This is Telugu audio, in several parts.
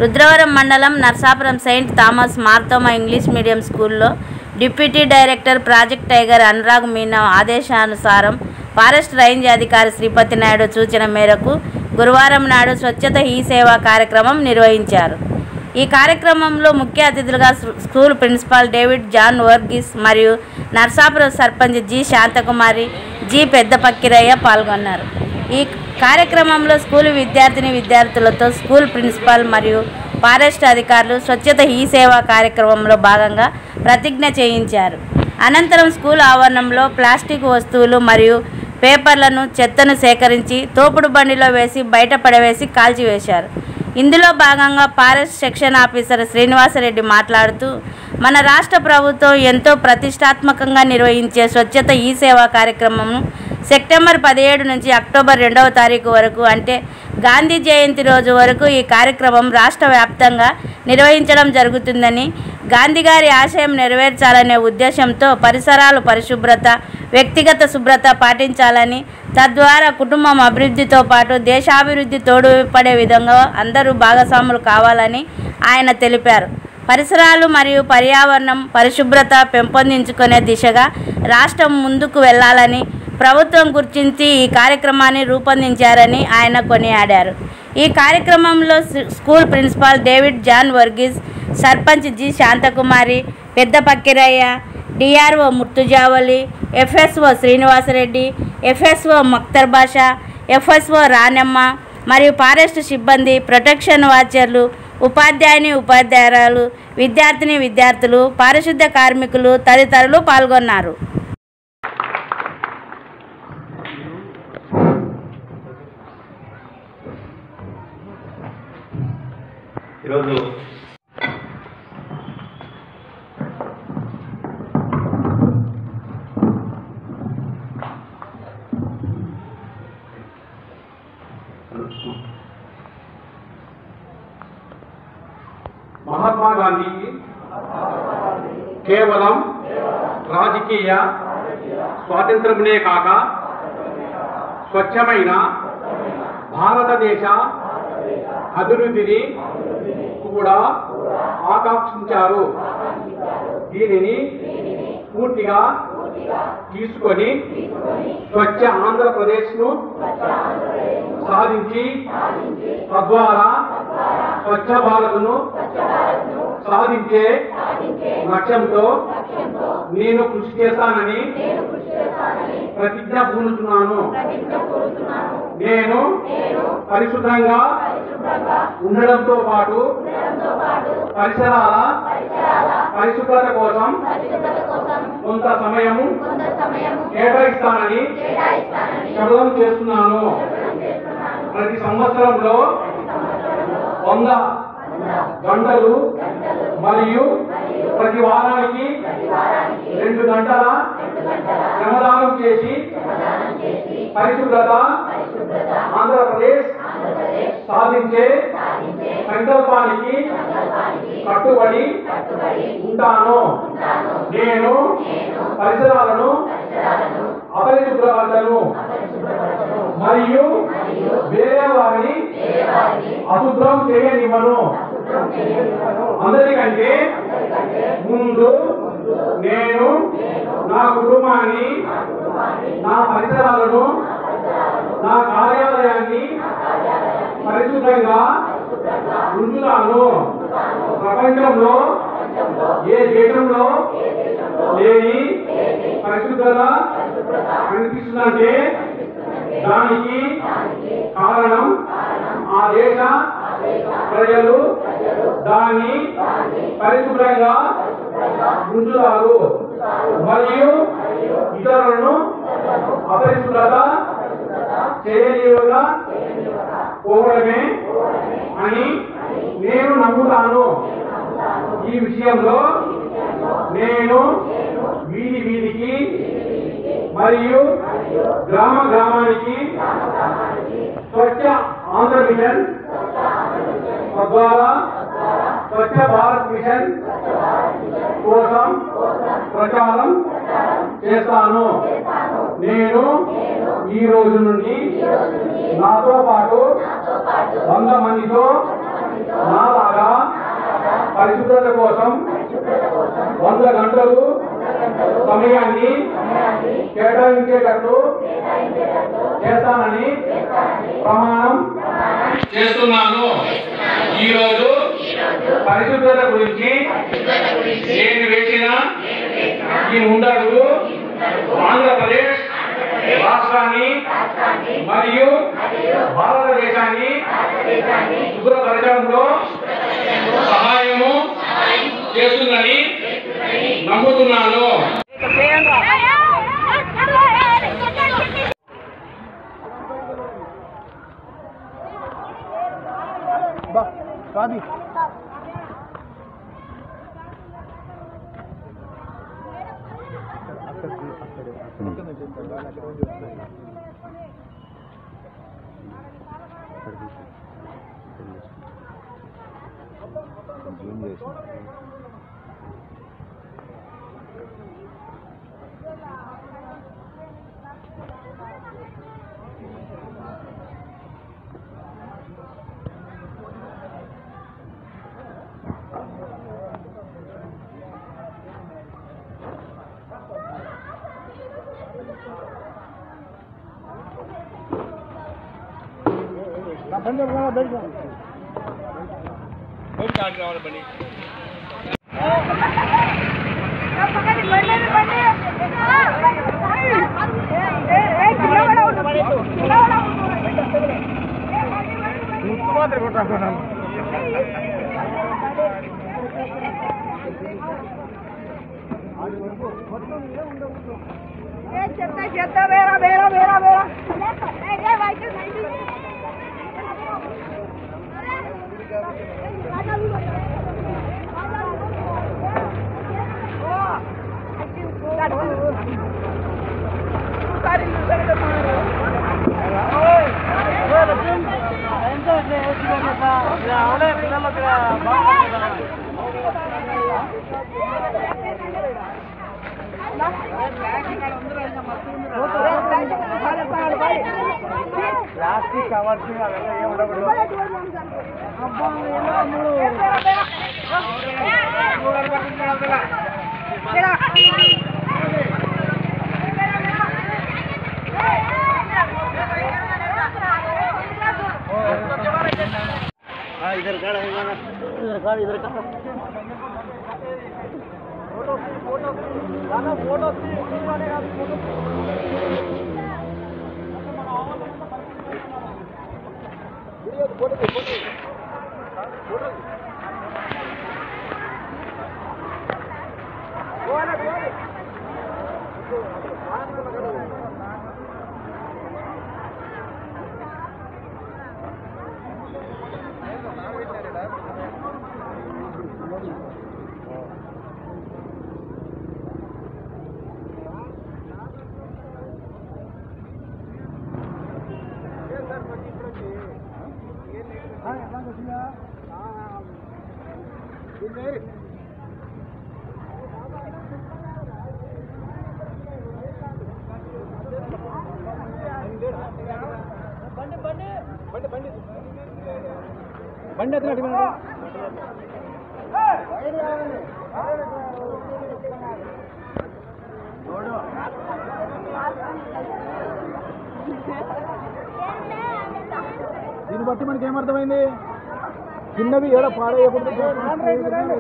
రుద్రవరం మండలం Narsapuram saint Thomas Marthoma English medium స్కూల్లో deputy director project tiger Anurag Meena ఆదేశానుసారం ఫారెస్ట్ రేంజ్ అధికారి శ్రీపతి నాయుడు సూచన మేరకు గురువారం నాడు స్వచ్ఛత ఈ సేవా కార్యక్రమం నిర్వహించారు. ఈ కార్యక్రమంలో ముఖ్య అతిథులుగా school principal David John Varghese మరియు నర్సాపురం సర్పంచ్ జి శాంతకుమారి, జి పెద్దపక్కిరయ్య పాల్గొన్నారు. ఈ కార్యక్రమంలో స్కూల్ విద్యార్థులతో స్కూల్ ప్రిన్సిపాల్ మరియు ఫారెస్ట్ అధికారులు స్వచ్ఛత ఈ సేవా కార్యక్రమంలో భాగంగా ప్రతిజ్ఞ చేయించారు. అనంతరం స్కూల్ ఆవరణంలో ప్లాస్టిక్ వస్తువులు మరియు పేపర్లను, చెత్తను సేకరించి తోపుడు బండిలో వేసి బయట పడవేసి కాల్చివేశారు. ఇందులో భాగంగా ఫారెస్ట్ సెక్షన్ ఆఫీసర్ శ్రీనివాసరెడ్డి మాట్లాడుతూ, మన రాష్ట్ర ప్రభుత్వం ఎంతో ప్రతిష్టాత్మకంగా నిర్వహించే స్వచ్ఛత ఈ సేవా కార్యక్రమం సెప్టెంబర్ 17 నుంచి అక్టోబర్ 2వ తారీఖు వరకు అంటే గాంధీ జయంతి రోజు వరకు ఈ కార్యక్రమం రాష్ట్ర వ్యాప్తంగా నిర్వహించడం జరుగుతుందని, గాంధీ గారి ఆశయం నెరవేర్చాలనే ఉద్దేశంతో పరిసరాలు పరిశుభ్రత, వ్యక్తిగత శుభ్రత పాటించాలని, తద్వారా కుటుంబం అభివృద్ధితో పాటు దేశాభివృద్ధి తోడ్పడే విధంగా అందరూ భాగస్వాములు కావాలని ఆయన తెలిపారు. పరిసరాలు మరియు పర్యావరణం పరిశుభ్రత పెంపొందించుకునే దిశగా రాష్ట్రం ముందుకు వెళ్లాలని ప్రభుత్వం గుర్తించి ఈ కార్యక్రమాన్ని రూపొందించారని ఆయన కొనియాడారు. ఈ కార్యక్రమంలో school principal David John Varghese, sarpanch G Shanthakumari, Peddapakkirayya, DRO Murtuzavali, FSO Srinivasareddy, FSO Maktar Basha, FSO Ranamma మరియు ఫారెస్ట్ సిబ్బంది, ప్రొటెక్షన్ వాచర్లు, ఉపాధ్యాయురాలు, విద్యార్థులు, పారిశుద్ధ కార్మికులు తదితరులు పాల్గొన్నారు. ఈరోజు మహాత్మా గాంధీకి కేవలం రాజకీయ స్వాతంత్రమునే కాక స్వచ్ఛమైన భారతదేశ అభివృద్ధిని కూడా ఆకాంక్షించారు. దీనిని పూర్తిగా తీసుకొని స్వచ్ఛ ఆంధ్రప్రదేశ్ను సాధించి తద్వారా స్వచ్ఛ భారత్ను సాధించే లక్ష్యంతో నేను కృషి చేస్తానని ప్రతిజ్ఞ పూనుతున్నాను. నేను పరిశుభ్రంగా ఉండడంతో పాటు పరిసరాల పరిశుభ్రత కోసం కొంత సమయం కేటాయిస్తానని శపథం చేస్తున్నాను. ప్రతి సంవత్సరంలో 100 గంటలు మరియు ప్రతి వారానికి 2 గంటల శ్రమదానం చేసి పరిశుభ్రత ఆంధ్రప్రదేశ్ సాధించే సంకల్పానికి కట్టుబడి ఉంటాను. నేను పరిసరాలను అపరిశుభ్రపరచను మరియు వేరే వారిని అశుభ్రం చేయనివ్వను. అందరికంటే ముందు నేను నా కుటుంబాన్ని, నా పరిసరాలను, నా కార్యాలయాన్ని పరిశుభ్రంగా ఉంచుతాను. ప్రపంచంలో ఏ దేశంలో లేని పరిశుభ్రత కనిపిస్తుందంటే దానికి కారణం ఆ దేశ ప్రజలు దాన్ని పరిశుభ్రంగా ఉంచుతారు మరియు ఇతరులను అపరిశుభ్రత చేయలేవుగా పోవడమే అని నేను నమ్ముతాను. ఈ విషయంలో నేను వీధికి మరియు గ్రామానికి స్వచ్ఛ ఆంధ్ర మిషన్ తద్వారా స్వచ్ఛ భారత్ మిషన్ కోసం ప్రచారం చేస్తాను. నేను ఈ రోజు నుండి నాతో పాటు 100 మందితో నాలాగా పరిశుభ్రత కోసం 100 గంటలు సమయాన్ని కేటాయించేటట్లు చేస్తానని ప్రమాణం చేస్తున్నాను. ఈరోజు పరిశుభ్రత గురించి నేను వేసిన ఈ ముందడుగు ఆంధ్రప్రదేశ్ రాష్ట్రాన్ని మరియు భారతదేశాన్ని శుభ్రపరచడంలో సహాయము చేస్తుందని నమ్ముతున్నాను. ప్లాస్టిక్ కవర్స్ इधर का फोटो దీన్ని బట్టి మనకి ఏమర్థమైంది? చిన్నవి ఏడ పాడేయకుండా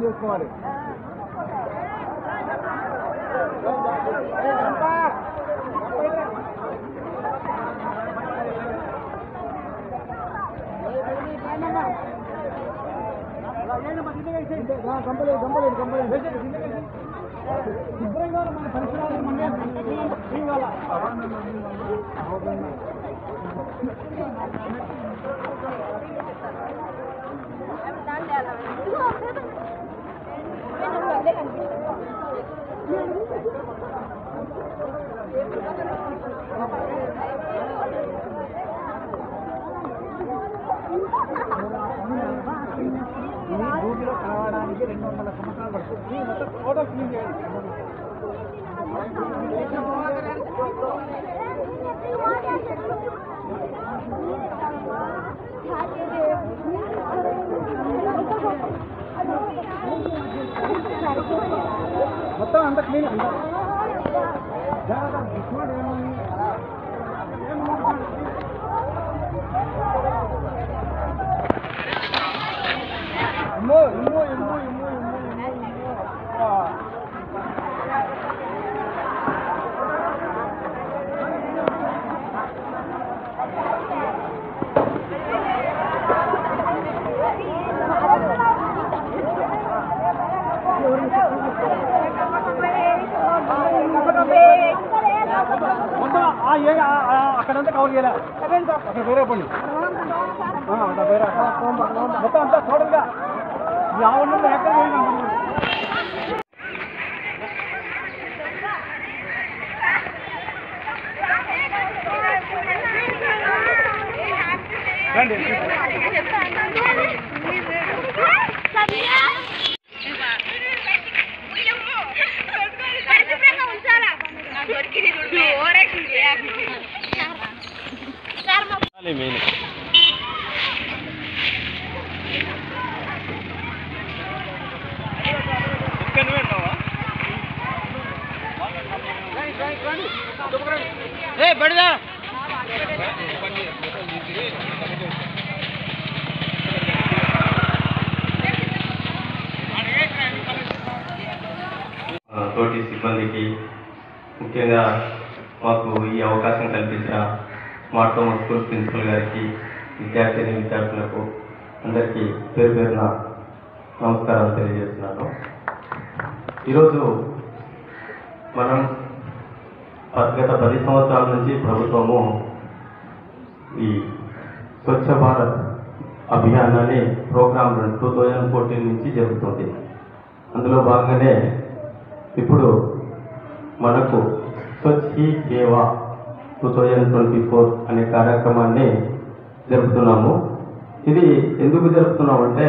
చేసుకోవాలి. శుభ్రంగా మన పరిసరాలు భూమిలో కలవడానికి 200 సంవత్సరాలు పడుతుంది. మొత్తం టోటల్ క్లీన్ చేయాలి. అక్కడంతా కవర్ చేయాలి అక్కడ వేరే పని వేరే మొత్తం అంతా టోటల్గా యావన్న ఎక్కడ రండి బడిదా తోటి సిబ్బందికి ముఖ్యంగా మాకు ఈ అవకాశం కల్పించిన స్మార్ట్ హోమ్ స్కూల్ ప్రిన్సిపల్ గారికి విద్యార్థులకు అందరికీ పేరు పేరున నమస్కారాలు తెలియజేస్తున్నాను. ఈరోజు మనం గత 10 సంవత్సరాల నుంచి ప్రభుత్వము ఈ స్వచ్ఛ భారత్ అభియానాన్ని ప్రోగ్రామ్ 2014 నుంచి జరుగుతుంది. అందులో భాగంగానే ఇప్పుడు మనకు స్వచ్ఛ హీ సేవా 2024 అనే కార్యక్రమాన్ని జరుపుతున్నాము. ఇది ఎందుకు జరుపుతున్నామంటే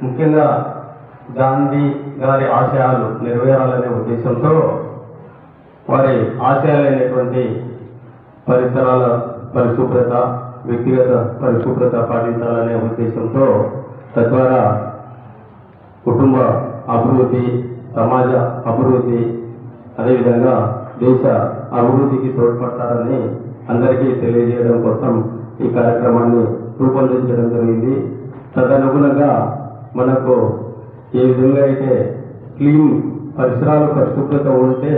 ముఖ్యంగా గాంధీ గారి ఆశయాలు నెరవేరాలనే ఉద్దేశంతో వారి ఆశయాలైనటువంటి పరిసరాల పరిశుభ్రత, వ్యక్తిగత పరిశుభ్రత పాటించాలనే ఉద్దేశంతో తద్వారా కుటుంబ అభివృద్ధి, సమాజ అభివృద్ధి, అదేవిధంగా దేశ అభివృద్ధికి తోడ్పడతారని అందరికీ తెలియజేయడం కోసం ఈ కార్యక్రమాన్ని రూపొందించడం జరిగింది. తదనుగుణంగా మనకు ఏ విధంగా అయితే క్లీన్ పరిసరాలు పరిశుభ్రత ఉంటే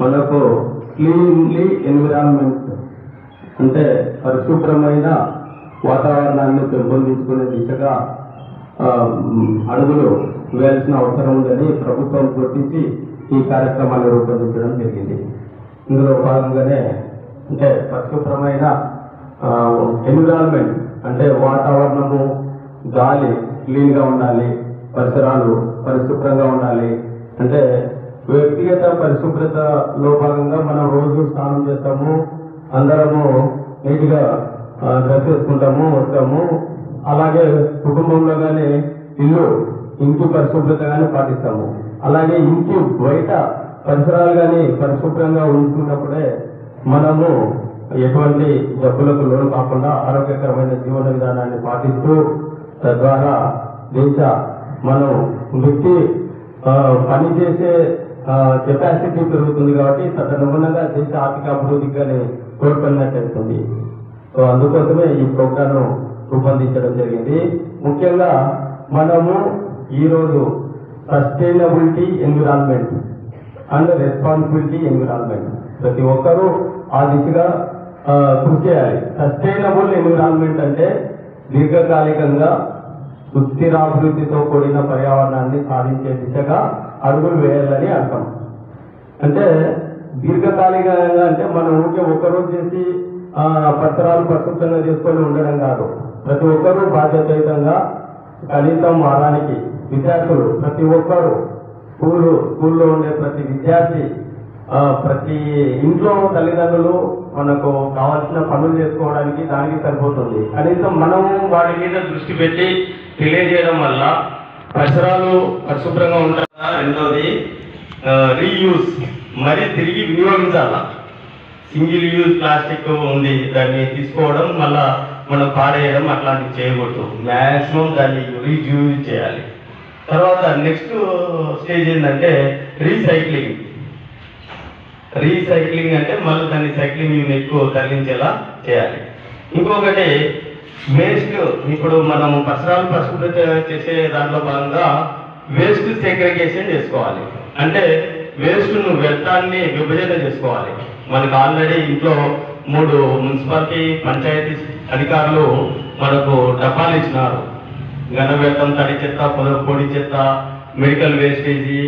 మనకు క్లీన్లీ ఎన్విరాన్మెంట్ అంటే పరిశుభ్రమైన వాతావరణాన్ని పెంపొందించుకునే దిశగా అడుగులు వేయాల్సిన అవసరం ఉందని ప్రభుత్వం గుర్తించి ఈ కార్యక్రమాన్ని రూపొందించడం జరిగింది. ఇందులో భాగంగానే అంటే పరిశుభ్రమైన ఎన్విరాన్మెంట్ అంటే వాతావరణము, గాలి క్లీన్గా ఉండాలి, పరిసరాలు పరిశుభ్రంగా ఉండాలి. అంటే వ్యక్తిగత పరిశుభ్రతలో భాగంగా మనం రోజు స్నానం చేస్తాము, అందరము నీట్గా డ్రెస్ వేసుకుంటాము, వస్తాము. అలాగే కుటుంబంలో కానీ ఇంటి పరిశుభ్రత కానీ పాటిస్తాము. అలాగే ఇంటి బయట పరిసరాలు కానీ పరిశుభ్రంగా ఉంచుకున్నప్పుడే మనము ఎటువంటి జబ్బులకు లోను కాకుండా ఆరోగ్యకరమైన జీవన విధానాన్ని పాటిస్తూ తద్వారా మనం వ్యక్తి పనిచేసే కెపాసిటీ పెరుగుతుంది కాబట్టి తదనుగుణంగా దేశ ఆర్థిక అభివృద్ధికి కానీ తోడ్పడినట్టు. సో అందుకోసమే ఈ ప్రోగ్రామ్ రూపొందించడం జరిగింది. ముఖ్యంగా మనము ఈరోజు sustainability environment and responsibility environment ప్రతి ఒక్కరూ ఆ దిశగా కృషి చేయాలి. సస్టైనబుల్ ఎన్విరాన్మెంట్ అంటే దీర్ఘకాలికంగా సుస్థిరాభివృద్ధితో కూడిన పర్యావరణాన్ని సాధించే దిశగా అడుగులు వేయాలని అర్థం. అంటే దీర్ఘకాలికంగా అంటే మనం ఊరికే ఒక్కరోజు చేసి పరిసరాలు పరిశుభ్రంగా చేసుకొని ఉండడం కాదు. ప్రతి ఒక్కరూ బాధ్యతాయుతంగా కనీసం వారానికి విద్యార్థులు ప్రతి ఒక్కరు స్కూల్లో ఉండే ప్రతి విద్యార్థి ప్రతి ఇంట్లో తల్లిదండ్రులు మనకు కావాల్సిన పనులు చేసుకోవడానికి దానికి సరిపోతుంది. కనీసం మనం వాటి మీద దృష్టి పెట్టి తెలియజేయడం వల్ల పరిసరాలు పరిశుభ్రంగా ఉంటారా. రెండోది రీయూజ్, మరి తిరిగి వినియోగించాల. సింగిల్ యూజ్ ప్లాస్టిక్ ఉంది, దాన్ని తీసుకోవడం మళ్ళా మనం పాడేయడం అట్లాంటివి చేయకూడదు. మ్యాక్సిమం దాన్ని రీయూజ్ చేయాలి. తర్వాత నెక్స్ట్ స్టేజ్ ఏంటంటే రీసైక్లింగ్ అంటే మళ్ళీ దాన్ని సైక్లింగ్ యూనిట్కు తరలించేలా చేయాలి. ఇంకొకటి వేస్ట్, ఇప్పుడు మనం పరిసరాలు పరిశుభ్రత చేసే దాంట్లో భాగంగా వేస్ట్ సెగ్రిగేషన్ చేసుకోవాలి. అంటే వేస్ట్ను వ్యర్థాన్ని విభజన చేసుకోవాలి. మనకు ఆల్రెడీ ఇంట్లో 3 మున్సిపాలిటీ పంచాయతీ అధికారులు మనకు డబ్బాలు ఇచ్చినారు. ఘన వ్యర్థం, తడి చెత్త, పొడి చెత్త, మెడికల్ వేస్టేజీ,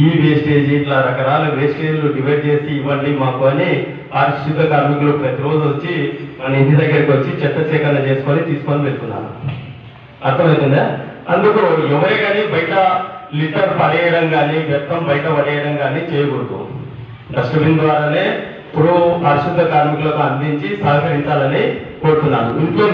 ఈ వేస్టేజీ, ఇట్లా రకరకాల వేస్టేజ్లు డివైడ్ చేసి ఇవ్వండి మాకు అని పారిశుద్ధ కార్మికులు ప్రతిరోజు వచ్చి మన ఇంటి దగ్గరికి వచ్చి చెత్త సేకరణ తీసుకొని వెళ్తున్నారు. అర్థమవుతుందా? అందుకు ఎవరే కానీ బయట లిటర్ పడేయడం కానీ, వ్యర్థం బయట పడేయడం కానీ చేయకూడదు. డస్ట్బిన్ ద్వారానే ఇప్పుడు పారిశుద్ధ కార్మికులకు అందించి సహకరించాలని కోరుతున్నాను. ఇంట్లో